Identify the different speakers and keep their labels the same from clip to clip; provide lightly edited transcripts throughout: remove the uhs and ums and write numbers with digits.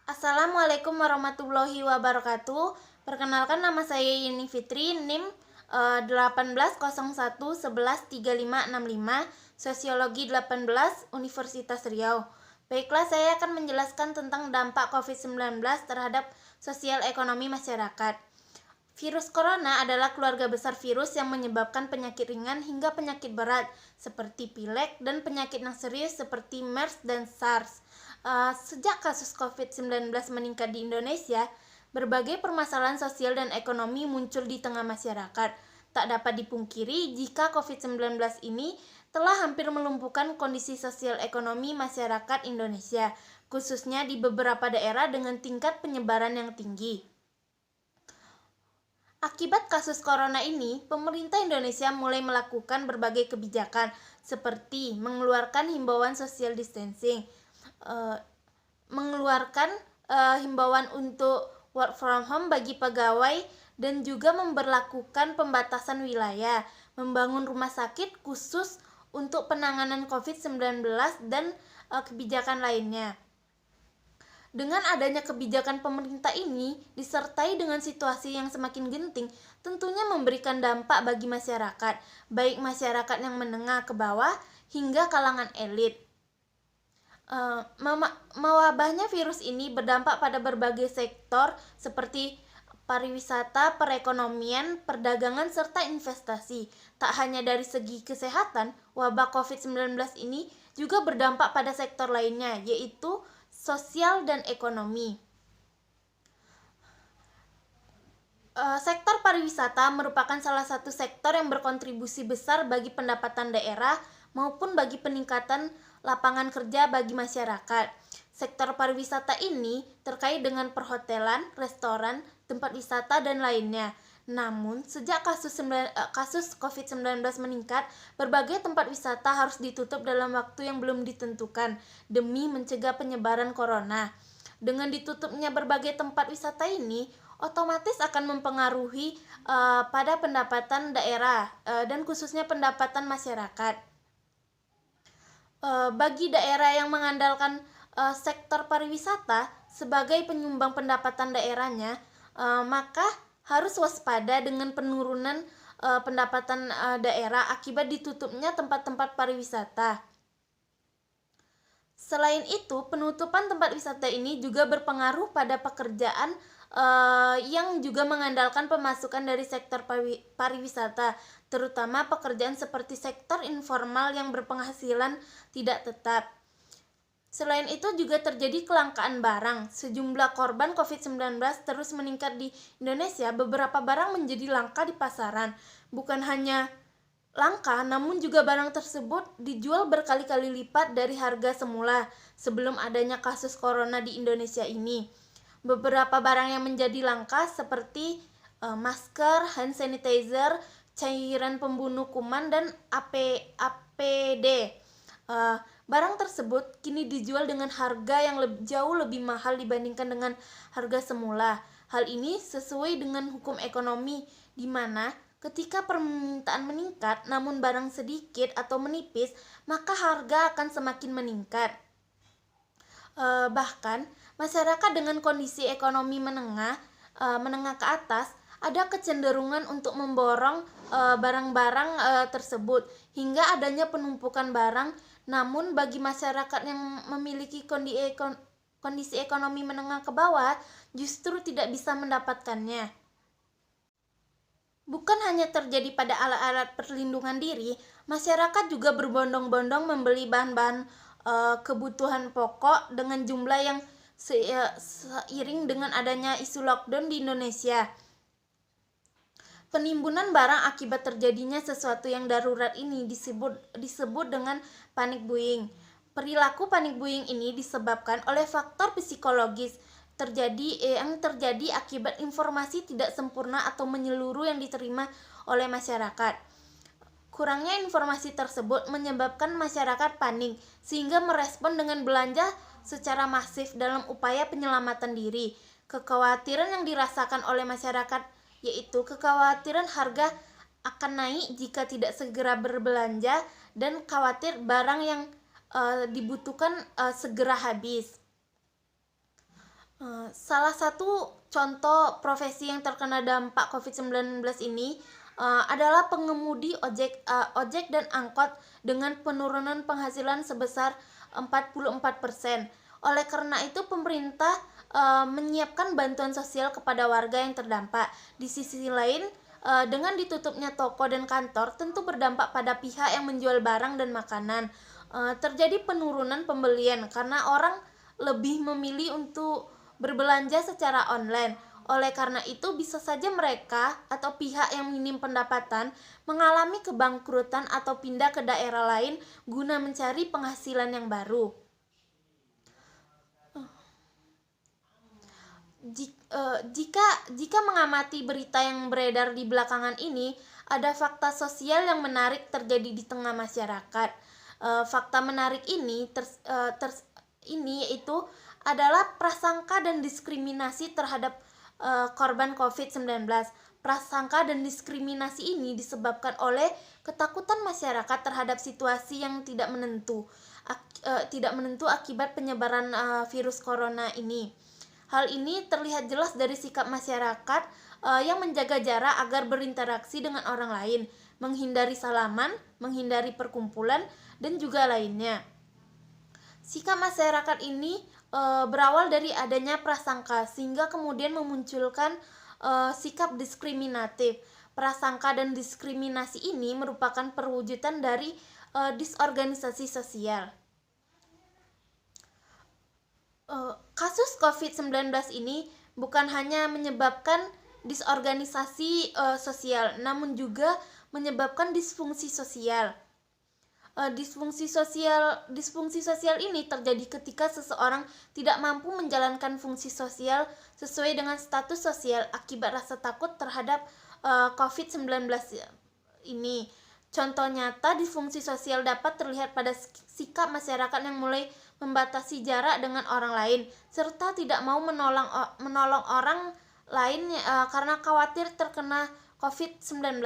Speaker 1: Assalamualaikum warahmatullahi wabarakatuh. Perkenalkan, nama saya Yeni Fitri, NIM 1801113565, Sosiologi 18, Universitas Riau. Baiklah, saya akan menjelaskan tentang dampak COVID-19 terhadap sosial ekonomi masyarakat. Virus corona adalah keluarga besar virus yang menyebabkan penyakit ringan hingga penyakit berat seperti pilek dan penyakit yang serius seperti MERS dan SARS. Sejak kasus COVID-19 meningkat di Indonesia, berbagai permasalahan sosial dan ekonomi muncul di tengah masyarakat. Tak dapat dipungkiri jika COVID-19 ini telah hampir melumpuhkan kondisi sosial ekonomi masyarakat Indonesia, khususnya di beberapa daerah dengan tingkat penyebaran yang tinggi. Akibat kasus corona ini, pemerintah Indonesia mulai melakukan berbagai kebijakan seperti mengeluarkan himbauan social distancing, mengeluarkan himbauan untuk work from home bagi pegawai, dan juga memberlakukan pembatasan wilayah, membangun rumah sakit khusus untuk penanganan COVID-19 dan kebijakan lainnya. Dengan adanya kebijakan pemerintah ini disertai dengan situasi yang semakin genting, tentunya memberikan dampak bagi masyarakat, baik masyarakat yang menengah ke bawah hingga kalangan elit. Mewabahnya virus ini berdampak pada berbagai sektor seperti pariwisata, perekonomian, perdagangan, serta investasi. Tak hanya dari segi kesehatan, wabah COVID-19 ini juga berdampak pada sektor lainnya, yaitu sosial dan ekonomi. Sektor pariwisata merupakan salah satu sektor yang berkontribusi besar bagi pendapatan daerah maupun bagi peningkatan lapangan kerja bagi masyarakat. Sektor pariwisata ini terkait dengan perhotelan, restoran, tempat wisata, dan lainnya. Namun, sejak kasus COVID-19 meningkat, berbagai tempat wisata harus ditutup dalam waktu yang belum ditentukan demi mencegah penyebaran corona. Dengan ditutupnya berbagai tempat wisata ini, otomatis akan mempengaruhi pada pendapatan daerah dan khususnya pendapatan masyarakat. Bagi daerah yang mengandalkan sektor pariwisata sebagai penyumbang pendapatan daerahnya, maka harus waspada dengan penurunan pendapatan daerah akibat ditutupnya tempat-tempat pariwisata. Selain itu, penutupan tempat wisata ini juga berpengaruh pada pekerjaan yang juga mengandalkan pemasukan dari sektor pariwisata, terutama pekerjaan seperti sektor informal yang berpenghasilan tidak tetap. Selain itu juga terjadi kelangkaan barang. Sejumlah korban COVID-19 terus meningkat di Indonesia. Beberapa barang menjadi langka di pasaran. Bukan hanya langka, namun juga barang tersebut dijual berkali-kali lipat dari harga semula sebelum adanya kasus corona di Indonesia ini. Beberapa barang yang menjadi langka seperti masker, hand sanitizer, cairan pembunuh kuman, dan APD. Barang tersebut kini dijual dengan harga yang jauh lebih mahal dibandingkan dengan harga semula. Hal ini sesuai dengan hukum ekonomi, di mana ketika permintaan meningkat namun barang sedikit atau menipis, maka harga akan semakin meningkat. Bahkan masyarakat dengan kondisi ekonomi menengah ke atas ada kecenderungan untuk memborong barang-barang tersebut hingga adanya penumpukan barang. Namun bagi masyarakat yang memiliki kondisi ekonomi menengah ke bawah justru tidak bisa mendapatkannya. Bukan hanya terjadi pada alat-alat perlindungan diri, masyarakat juga berbondong-bondong membeli bahan-bahan kebutuhan pokok dengan jumlah yang seiring dengan adanya isu lockdown di Indonesia. Penimbunan barang akibat terjadinya sesuatu yang darurat ini disebut dengan panic buying. Perilaku panic buying ini disebabkan oleh faktor psikologis yang terjadi akibat informasi tidak sempurna atau menyeluruh yang diterima oleh masyarakat. Kurangnya informasi tersebut menyebabkan masyarakat panik sehingga merespon dengan belanja secara masif dalam upaya penyelamatan diri. Kekhawatiran yang dirasakan oleh masyarakat yaitu kekhawatiran harga akan naik jika tidak segera berbelanja dan khawatir barang yang dibutuhkan segera habis. Salah satu contoh profesi yang terkena dampak COVID-19 ini adalah pengemudi ojek dan angkot dengan penurunan penghasilan sebesar 44%. Oleh karena itu pemerintah menyiapkan bantuan sosial kepada warga yang terdampak. Di sisi lain, dengan ditutupnya toko dan kantor tentu berdampak pada pihak yang menjual barang dan makanan. Terjadi penurunan pembelian karena orang lebih memilih untuk berbelanja secara online. Oleh karena itu, bisa saja mereka atau pihak yang minim pendapatan mengalami kebangkrutan atau pindah ke daerah lain guna mencari penghasilan yang baru. Jika mengamati berita yang beredar di belakangan ini, ada fakta sosial yang menarik terjadi di tengah masyarakat. Fakta menarik ini yaitu adalah prasangka dan diskriminasi terhadap korban COVID-19. Prasangka dan diskriminasi ini disebabkan oleh ketakutan masyarakat terhadap situasi yang tidak menentu akibat penyebaran virus corona ini. Hal ini terlihat jelas dari sikap masyarakat yang menjaga jarak agar berinteraksi dengan orang lain, menghindari salaman, menghindari perkumpulan, dan juga lainnya. Sikap masyarakat ini berawal dari adanya prasangka sehingga kemudian memunculkan sikap diskriminatif. Prasangka dan diskriminasi ini merupakan perwujudan dari disorganisasi sosial. Kasus COVID-19 ini bukan hanya menyebabkan disorganisasi sosial, namun juga menyebabkan disfungsi sosial. Disfungsi sosial ini terjadi ketika seseorang tidak mampu menjalankan fungsi sosial sesuai dengan status sosial akibat rasa takut terhadap COVID-19 ini. Contoh nyata disfungsi sosial dapat terlihat pada sikap masyarakat yang mulai membatasi jarak dengan orang lain serta tidak mau menolong orang lain karena khawatir terkena COVID-19.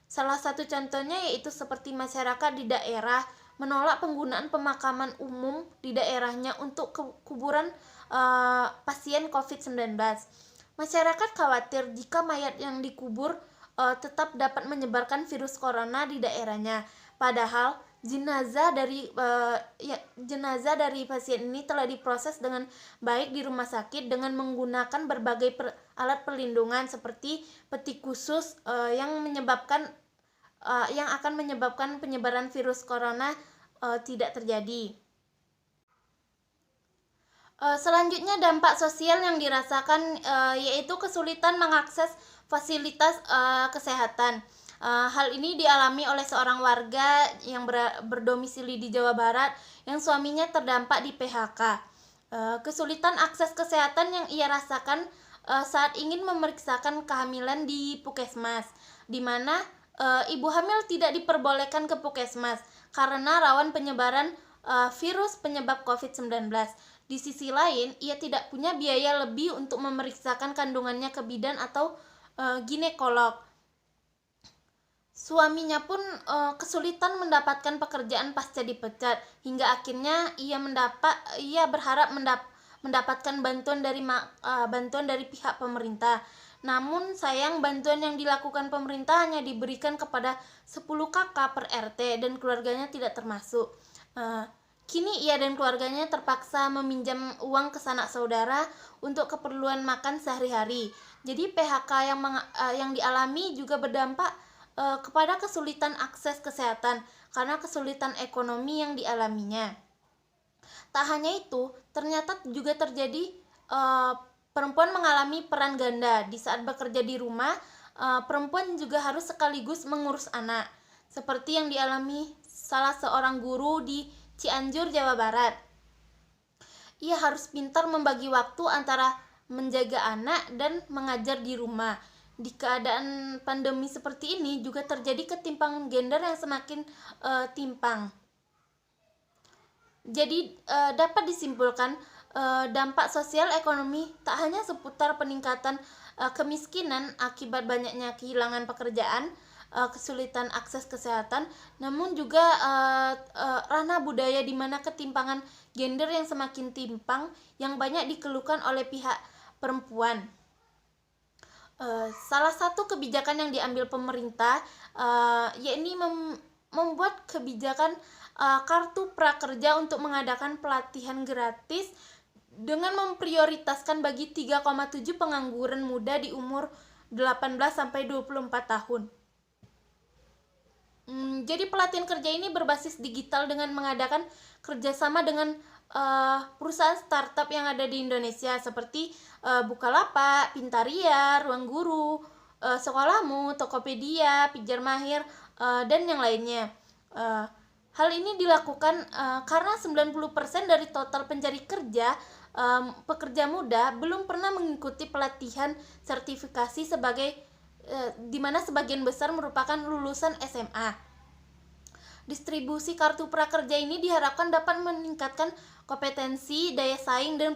Speaker 1: Salah satu contohnya yaitu seperti masyarakat di daerah menolak penggunaan pemakaman umum di daerahnya untuk kuburan pasien COVID-19. Masyarakat khawatir jika mayat yang dikubur tetap dapat menyebarkan virus corona di daerahnya. Padahal jenazah dari pasien ini telah diproses dengan baik di rumah sakit dengan menggunakan berbagai alat perlindungan seperti peti khusus yang akan menyebabkan penyebaran virus corona tidak terjadi. Selanjutnya dampak sosial yang dirasakan yaitu kesulitan mengakses fasilitas kesehatan. Hal ini dialami oleh seorang warga yang berdomisili di Jawa Barat yang suaminya terdampak di PHK. Kesulitan akses kesehatan yang ia rasakan saat ingin memeriksakan kehamilan di Puskesmas, di mana ibu hamil tidak diperbolehkan ke Puskesmas karena rawan penyebaran virus penyebab COVID-19. Di sisi lain, ia tidak punya biaya lebih untuk memeriksakan kandungannya ke bidan atau ginekolog. Suaminya pun kesulitan mendapatkan pekerjaan pasca dipecat, hingga akhirnya ia berharap mendapatkan bantuan dari pihak pemerintah. Namun sayang bantuan yang dilakukan pemerintah hanya diberikan kepada 10 kakak per RT dan keluarganya tidak termasuk. Kini ia dan keluarganya terpaksa meminjam uang ke sanak saudara untuk keperluan makan sehari-hari. Jadi PHK yang dialami juga berdampak kepada kesulitan akses kesehatan karena kesulitan ekonomi yang dialaminya. Tak hanya itu, ternyata juga terjadi perempuan mengalami peran ganda. Di saat bekerja di rumah, perempuan juga harus sekaligus mengurus anak, seperti yang dialami salah seorang guru di Cianjur, Jawa Barat. Ia harus pintar membagi waktu antara menjaga anak dan mengajar di rumah. Di keadaan pandemi seperti ini juga terjadi ketimpangan gender yang semakin timpang. Jadi dapat disimpulkan dampak sosial ekonomi tak hanya seputar peningkatan kemiskinan akibat banyaknya kehilangan pekerjaan, kesulitan akses kesehatan, namun juga ranah budaya di mana ketimpangan gender yang semakin timpang yang banyak dikeluhkan oleh pihak perempuan. Salah satu kebijakan yang diambil pemerintah yakni membuat kebijakan kartu prakerja untuk mengadakan pelatihan gratis dengan memprioritaskan bagi 3,7 pengangguran muda di umur 18 sampai 24 tahun. Jadi pelatihan kerja ini berbasis digital dengan mengadakan kerjasama dengan perusahaan startup yang ada di Indonesia seperti Bukalapak, Pintaria, Ruang Guru, Sekolahmu, Tokopedia, Pijar Mahir, dan yang lainnya. Hal ini dilakukan karena 90% dari total pencari kerja pekerja muda belum pernah mengikuti pelatihan sertifikasi sebagai di mana sebagian besar merupakan lulusan SMA. Distribusi kartu prakerja ini diharapkan dapat meningkatkan kompetensi, daya saing, dan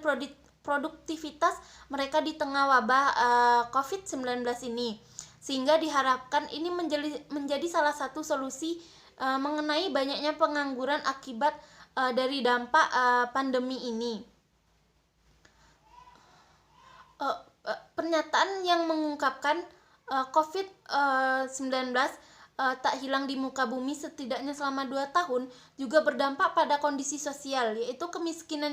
Speaker 1: produktivitas mereka di tengah wabah COVID-19 ini. Sehingga diharapkan ini menjadi salah satu solusi mengenai banyaknya pengangguran akibat dari dampak pandemi ini. Pernyataan yang mengungkapkan COVID-19 tak hilang di muka bumi setidaknya selama 2 tahun juga berdampak pada kondisi sosial, yaitu kemiskinan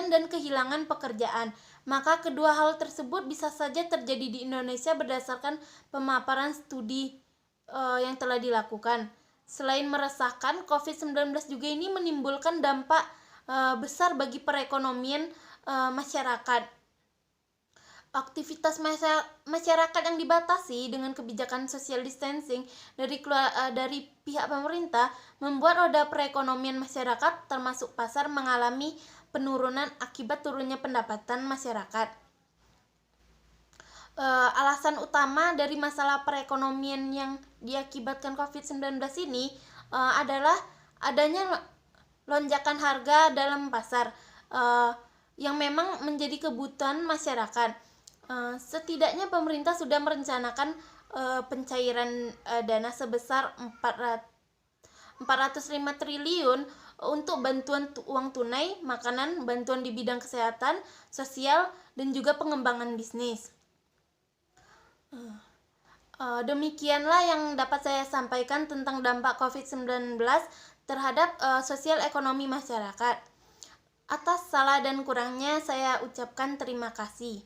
Speaker 1: dan kehilangan pekerjaan. Maka kedua hal tersebut bisa saja terjadi di Indonesia berdasarkan pemaparan studi yang telah dilakukan. Selain meresahkan, COVID-19 juga ini menimbulkan dampak besar bagi perekonomian masyarakat. Aktivitas masyarakat yang dibatasi dengan kebijakan social distancing dari pihak pemerintah membuat roda perekonomian masyarakat termasuk pasar mengalami penurunan akibat turunnya pendapatan masyarakat. Alasan utama dari masalah perekonomian yang diakibatkan COVID-19 ini adalah adanya lonjakan harga dalam pasar yang memang menjadi kebutuhan masyarakat. Setidaknya pemerintah sudah merencanakan pencairan dana sebesar 405 triliun untuk bantuan uang tunai, makanan, bantuan di bidang kesehatan, sosial, dan juga pengembangan bisnis. Demikianlah yang dapat saya sampaikan tentang dampak COVID-19 terhadap sosial ekonomi masyarakat. Atas salah dan kurangnya saya ucapkan terima kasih.